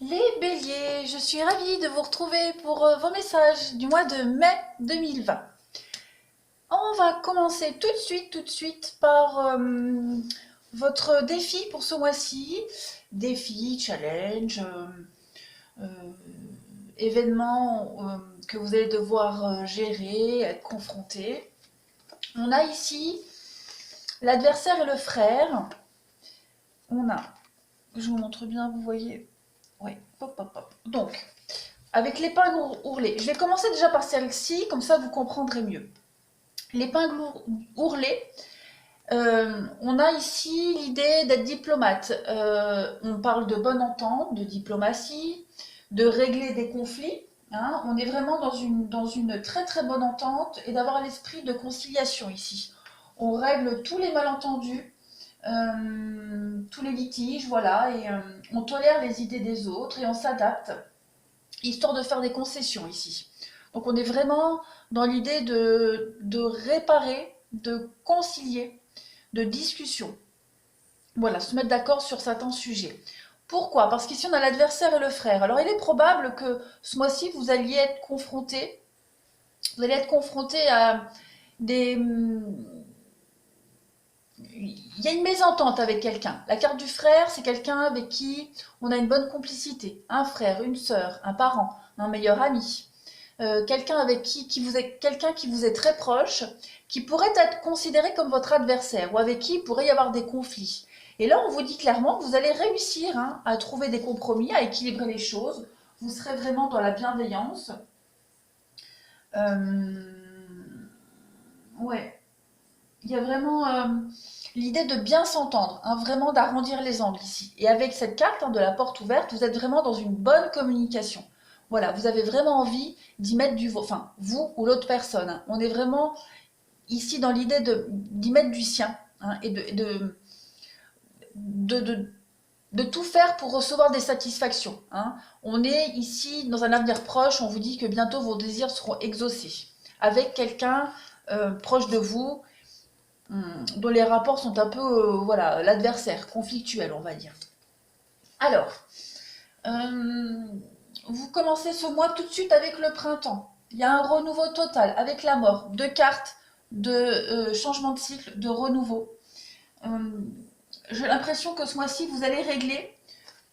Les béliers, je suis ravie de vous retrouver pour vos messages du mois de mai 2020. On va commencer tout de suite par votre défi pour ce mois-ci. Défi, challenge, euh, événement que vous allez devoir gérer, être confronté. On a ici l'adversaire et le frère. On a, je vous montre bien, vous voyez. Oui, hop, hop, hop. Donc, avec l'épingle ourlée. Je vais commencer déjà par celle-ci, comme ça vous comprendrez mieux. L'épingle ourlée, on a ici l'idée d'être diplomate. On parle de bonne entente, de diplomatie, de régler des conflits. Hein. On est vraiment dans une très très bonne entente et d'avoir l'esprit de conciliation ici. On règle tous les malentendus, tous les litiges, voilà, et on tolère les idées des autres et on s'adapte histoire de faire des concessions ici. Donc on est vraiment dans l'idée de réparer, de concilier, de discussion. Voilà, se mettre d'accord sur certains sujets. Pourquoi? Parce qu'ici on a l'adversaire et le frère. Alors il est probable que ce mois-ci vous alliez être confronté à des... Il y a une mésentente avec quelqu'un. La carte du frère, c'est quelqu'un avec qui on a une bonne complicité. Un frère, une sœur, un parent, un meilleur ami. Quelqu'un avec quelqu'un qui vous est très proche, qui pourrait être considéré comme votre adversaire ou avec qui il pourrait y avoir des conflits. Et là, on vous dit clairement que vous allez réussir à trouver des compromis, à équilibrer les choses. Vous serez vraiment dans la bienveillance. Euh, ouais, il y a vraiment l'idée de bien s'entendre, vraiment d'arrondir les angles ici. Et avec cette carte de la porte ouverte, vous êtes vraiment dans une bonne communication. Voilà, vous avez vraiment envie d'y mettre du vôtre, enfin, vous ou l'autre personne. Hein. On est vraiment ici dans l'idée d'y mettre du sien et de, de, de tout faire pour recevoir des satisfactions. Hein. On est ici dans un avenir proche, on vous dit que bientôt vos désirs seront exaucés. Avec quelqu'un proche de vous, dont les rapports sont un peu, voilà, l'adversaire, conflictuel, on va dire. Alors, euh, vous commencez ce mois tout de suite avec le printemps. Il y a un renouveau total avec la mort. Deux cartes de changement de cycle, de renouveau. Euh, J'ai l'impression que ce mois-ci, vous allez régler.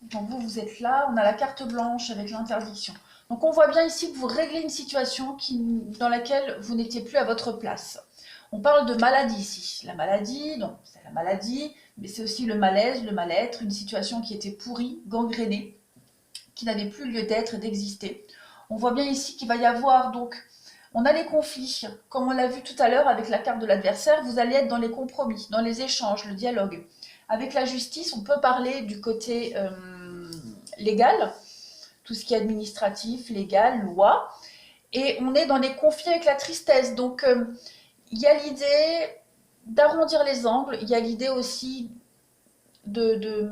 Donc vous êtes là, on a la carte blanche avec l'interdiction. Donc on voit bien ici que vous réglez une situation dans laquelle vous n'étiez plus à votre place. On parle de maladie ici. La maladie, donc c'est la maladie, mais c'est aussi le malaise, le mal-être, une situation qui était pourrie, gangrénée, qui n'avait plus lieu d'être et d'exister. On voit bien ici qu'il va y avoir donc, on a les conflits, comme on l'a vu tout à l'heure avec la carte de l'adversaire, vous allez être dans les compromis, dans les échanges, le dialogue. Avec la justice, on peut parler du côté légal, tout ce qui est administratif, légal, loi, et on est dans les conflits avec la tristesse. Donc, il y a l'idée d'arrondir les angles, il y a l'idée aussi de,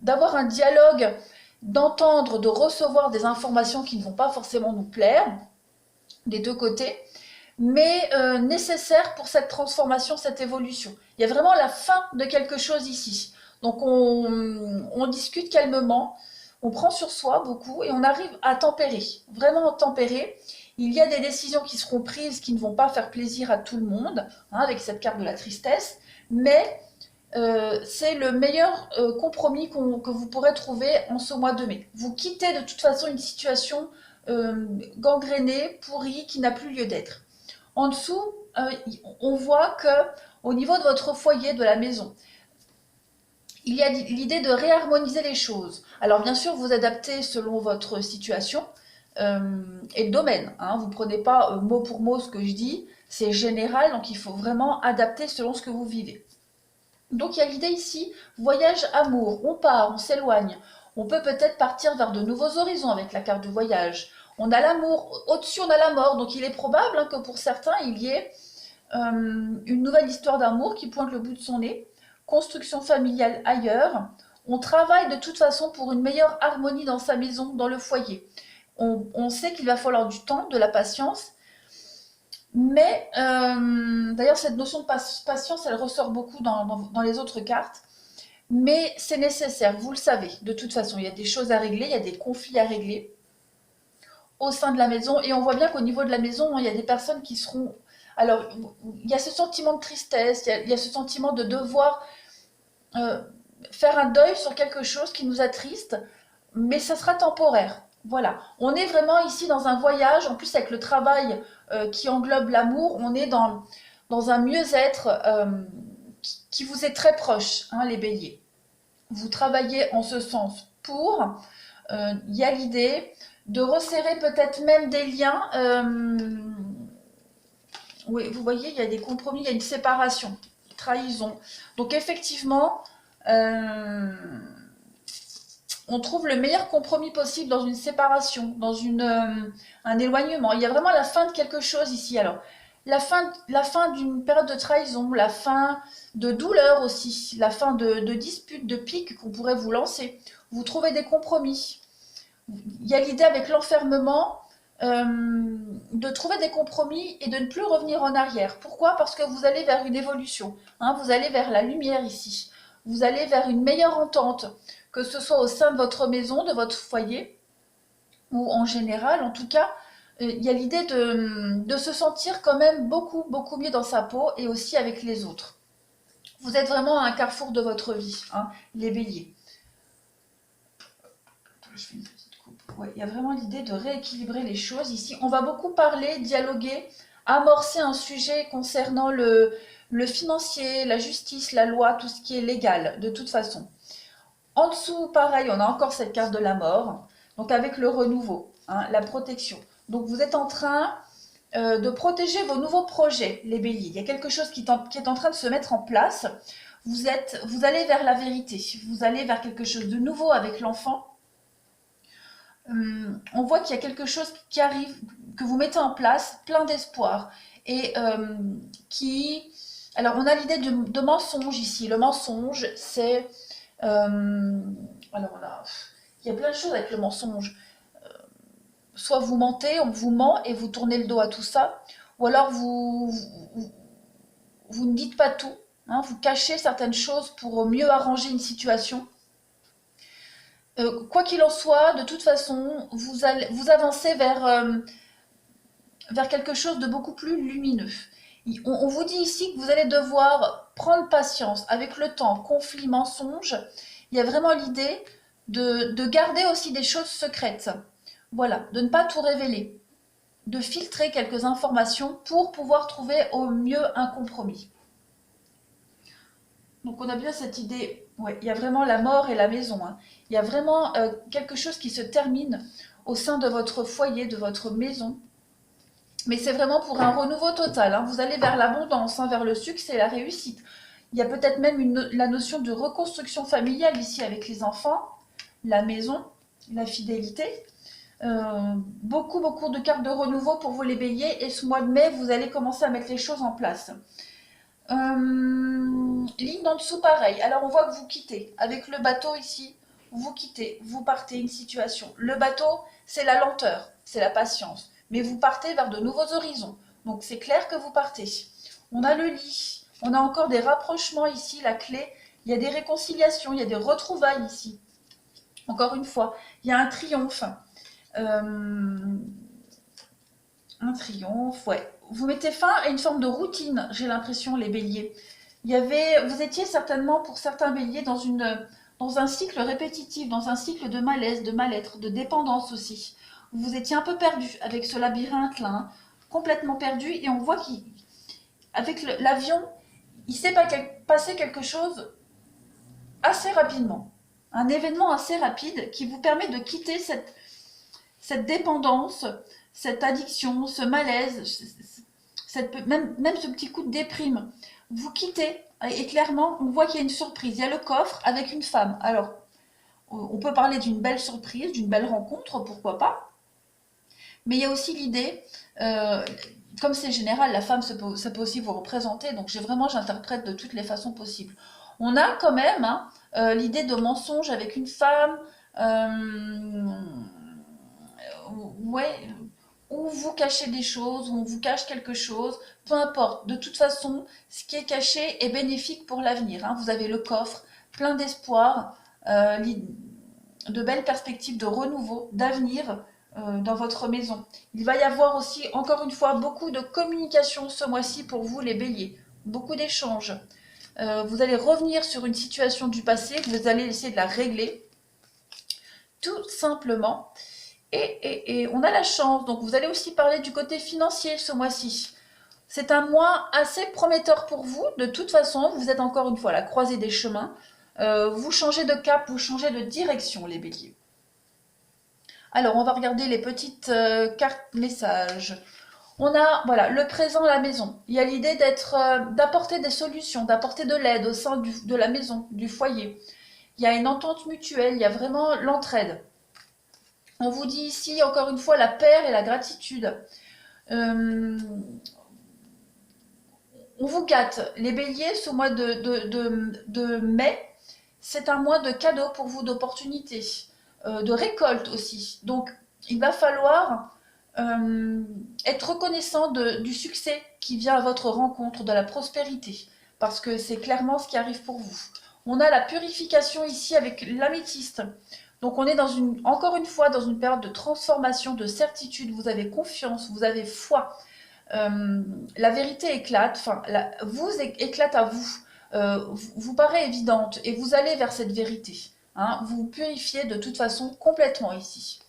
d'avoir un dialogue, d'entendre, de recevoir des informations qui ne vont pas forcément nous plaire, des deux côtés, mais nécessaire pour cette transformation, cette évolution. Il y a vraiment la fin de quelque chose ici. Donc on discute calmement, on prend sur soi beaucoup et on arrive à tempérer, vraiment tempérer. Il y a des décisions qui seront prises qui ne vont pas faire plaisir à tout le monde, avec cette carte de la tristesse, mais c'est le meilleur compromis que vous pourrez trouver en ce mois de mai. Vous quittez de toute façon une situation gangrénée, pourrie, qui n'a plus lieu d'être. En dessous, on voit que au niveau de votre foyer, de la maison, il y a l'idée de réharmoniser les choses. Alors bien sûr, vous adaptez selon votre situation et le domaine. Hein. Vous ne prenez pas mot pour mot ce que je dis, c'est général, donc il faut vraiment adapter selon ce que vous vivez. Donc il y a l'idée ici, voyage amour, on part, on s'éloigne. On peut peut-être partir vers de nouveaux horizons avec la carte du voyage. On a l'amour, au-dessus on a la mort, donc il est probable que pour certains il y ait une nouvelle histoire d'amour qui pointe le bout de son nez, construction familiale ailleurs. On travaille de toute façon pour une meilleure harmonie dans sa maison, dans le foyer. On sait qu'il va falloir du temps, de la patience, mais d'ailleurs cette notion de patience, elle ressort beaucoup dans les autres cartes. mais c'est nécessaire, vous le savez. De toute façon, il y a des choses à régler, il y a des conflits à régler au sein de la maison. Et on voit bien qu'au niveau de la maison, il y a des personnes qui seront... Alors, il y a ce sentiment de tristesse, il y a ce sentiment de devoir euh, faire un deuil sur quelque chose qui nous attriste, mais ça sera temporaire. Voilà, on est vraiment ici dans un voyage, en plus avec le travail qui englobe l'amour, on est dans un mieux-être qui vous est très proche, hein, les béliers. Vous travaillez en ce sens pour, il y a l'idée de resserrer peut-être même des liens. Oui, vous voyez, il y a des compromis, il y a une séparation, trahison. Donc effectivement, euh, on trouve le meilleur compromis possible dans une séparation, dans un éloignement. Il y a vraiment la fin de quelque chose ici. Alors, la fin d'une période de trahison, la fin de douleur aussi, la fin de disputes, de piques qu'on pourrait vous lancer. Vous trouvez des compromis. Il y a l'idée avec l'enfermement de trouver des compromis et de ne plus revenir en arrière. Pourquoi? Parce que vous allez vers une évolution, hein, vous allez vers la lumière ici. Vous allez vers une meilleure entente, que ce soit au sein de votre maison, de votre foyer, ou en général, en tout cas, il y a l'idée de se sentir quand même beaucoup, beaucoup mieux dans sa peau et aussi avec les autres. Vous êtes vraiment à un carrefour de votre vie, hein, les béliers. Je fais une petite coupe. Ouais, il y a vraiment l'idée de rééquilibrer les choses ici. On va beaucoup parler, dialoguer, amorcer un sujet concernant le financier, la justice, la loi, tout ce qui est légal, de toute façon. En dessous, pareil, on a encore cette carte de la mort, donc avec le renouveau, hein, la protection. Donc vous êtes en train de protéger vos nouveaux projets, les béliers. Il y a quelque chose qui est en train de se mettre en place. Vous allez vers la vérité, vous allez vers quelque chose de nouveau avec l'enfant. On voit qu'il y a quelque chose qui arrive, que vous mettez en place, plein d'espoir, et qui... Alors on a l'idée de mensonge ici. Le mensonge, c'est... alors là, il y a plein de choses avec le mensonge. Soit vous mentez, on vous ment et vous tournez le dos à tout ça, ou alors vous ne dites pas tout, hein, vous cachez certaines choses pour mieux arranger une situation. Quoi qu'il en soit, de toute façon, vous avancez vers quelque chose de beaucoup plus lumineux. On vous dit ici que vous allez devoir prendre patience avec le temps, conflit, mensonge. Il y a vraiment l'idée de garder aussi des choses secrètes. Voilà, de ne pas tout révéler, de filtrer quelques informations pour pouvoir trouver au mieux un compromis. Donc on a bien cette idée, ouais, il y a vraiment la mort et la maison, hein. Il y a vraiment quelque chose qui se termine au sein de votre foyer, de votre maison. Mais c'est vraiment pour un renouveau total, hein. Vous allez vers l'abondance, hein, vers le succès, la réussite. Il y a peut-être même la notion de reconstruction familiale ici avec les enfants, la maison, la fidélité. Beaucoup, beaucoup de cartes de renouveau pour vous les béliers. Et ce mois de mai, vous allez commencer à mettre les choses en place. Ligne d'en dessous, pareil. Alors, on voit que vous quittez. Avec le bateau ici, vous quittez, vous partez une situation. Le bateau, c'est la lenteur, c'est la patience. Mais vous partez vers de nouveaux horizons. Donc, c'est clair que vous partez. On a le lit. On a encore des rapprochements ici, la clé. Il y a des réconciliations, il y a des retrouvailles ici. Encore une fois, il y a un triomphe. Un triomphe, ouais. Vous mettez fin à une forme de routine, j'ai l'impression, les béliers. Vous étiez certainement, pour certains béliers, dans un cycle répétitif, dans un cycle de malaise, de mal-être, de dépendance aussi. Vous étiez un peu perdu avec ce labyrinthe-là, hein, complètement perdu, et on voit qu'avec l'avion, il s'est passé quelque chose assez rapidement. Un événement assez rapide qui vous permet de quitter cette dépendance, cette addiction, ce malaise, même ce petit coup de déprime. Vous quittez et clairement, on voit qu'il y a une surprise. Il y a le coffre avec une femme. Alors, on peut parler d'une belle surprise, d'une belle rencontre, pourquoi pas. Mais il y a aussi l'idée, comme c'est général, la femme, ça peut aussi vous représenter. Donc, j'interprète de toutes les façons possibles. On a quand même l'idée de mensonge avec une femme. Ouais, où vous cachez des choses, où on vous cache quelque chose, peu importe. De toute façon, ce qui est caché est bénéfique pour l'avenir, hein. Vous avez le coffre, plein d'espoir, de belles perspectives de renouveau, d'avenir dans votre maison. Il va y avoir aussi, encore une fois, beaucoup de communication ce mois-ci pour vous les béliers, beaucoup d'échanges. Vous allez revenir sur une situation du passé, vous allez essayer de la régler, tout simplement. Et on a la chance, donc vous allez aussi parler du côté financier ce mois-ci. C'est un mois assez prometteur pour vous, de toute façon, vous êtes encore une fois à la croisée des chemins. Vous changez de cap, vous changez de direction les béliers. Alors on va regarder les petites cartes messages. On a voilà, le présent à la maison. Il y a l'idée d'apporter des solutions, d'apporter de l'aide au sein de la maison, du foyer. Il y a une entente mutuelle, il y a vraiment l'entraide. On vous dit ici, encore une fois, la paix et la gratitude. On vous gâte. Les béliers, ce mois de mai, c'est un mois de cadeaux pour vous, d'opportunités, de récolte aussi. Donc, il va falloir être reconnaissant du succès qui vient à votre rencontre, de la prospérité, parce que c'est clairement ce qui arrive pour vous. On a la purification ici avec l'améthyste. Donc on est encore une fois dans une période de transformation, de certitude, vous avez confiance, vous avez foi. La vérité éclate, vous éclate à vous, vous paraît évidente et vous allez vers cette vérité. Hein, vous vous purifiez de toute façon complètement ici.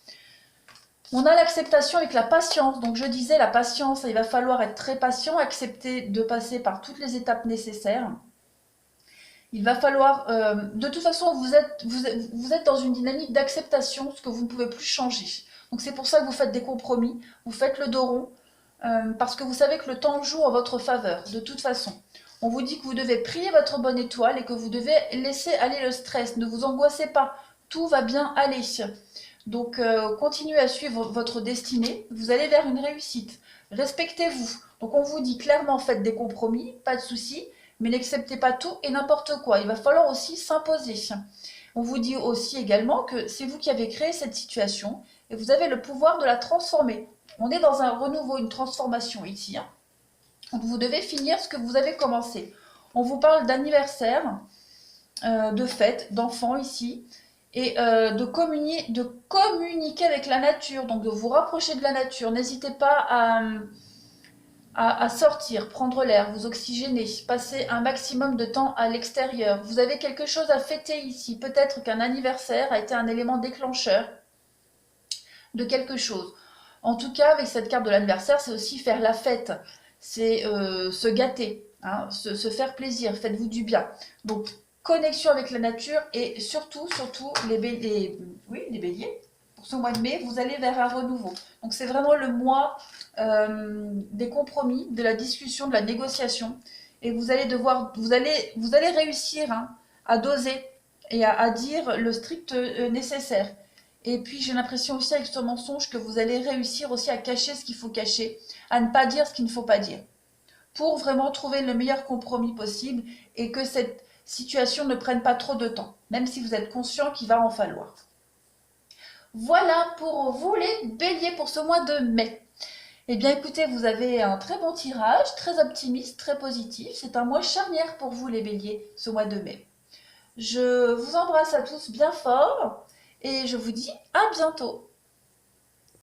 On a l'acceptation avec la patience. Donc je disais, la patience, il va falloir être très patient, accepter de passer par toutes les étapes nécessaires. Il va falloir, de toute façon, vous êtes dans une dynamique d'acceptation, ce que vous ne pouvez plus changer. Donc c'est pour ça que vous faites des compromis, vous faites le dos rond, parce que vous savez que le temps joue en votre faveur, de toute façon. On vous dit que vous devez prier votre bonne étoile et que vous devez laisser aller le stress. Ne vous angoissez pas, tout va bien aller. Donc continuez à suivre votre destinée, vous allez vers une réussite. Respectez-vous. Donc on vous dit clairement, faites des compromis, pas de soucis. Mais n'acceptez pas tout et n'importe quoi. Il va falloir aussi s'imposer. On vous dit aussi également que c'est vous qui avez créé cette situation et vous avez le pouvoir de la transformer. On est dans un renouveau, une transformation ici. Donc vous devez finir ce que vous avez commencé. On vous parle d'anniversaire, de fête, d'enfants ici, et de communiquer avec la nature, donc de vous rapprocher de la nature. N'hésitez pas à sortir, prendre l'air, vous oxygéner, passer un maximum de temps à l'extérieur. Vous avez quelque chose à fêter ici. Peut-être qu'un anniversaire a été un élément déclencheur de quelque chose. En tout cas, avec cette carte de l'anniversaire, c'est aussi faire la fête. C'est se gâter, hein, se faire plaisir, faites-vous du bien. Donc, connexion avec la nature et surtout, les béliers. Pour ce mois de mai, vous allez vers un renouveau. Donc, c'est vraiment le mois des compromis, de la discussion, de la négociation. Et vous allez réussir à doser et à dire le strict nécessaire. Et puis j'ai l'impression aussi avec ce mensonge que vous allez réussir aussi à cacher ce qu'il faut cacher, à ne pas dire ce qu'il ne faut pas dire, pour vraiment trouver le meilleur compromis possible et que cette situation ne prenne pas trop de temps, même si vous êtes conscient qu'il va en falloir. Voilà pour vous les béliers pour ce mois de mai. Eh bien écoutez, vous avez un très bon tirage, très optimiste, très positif. C'est un mois charnière pour vous les béliers, ce mois de mai. Je vous embrasse à tous bien fort et je vous dis à bientôt.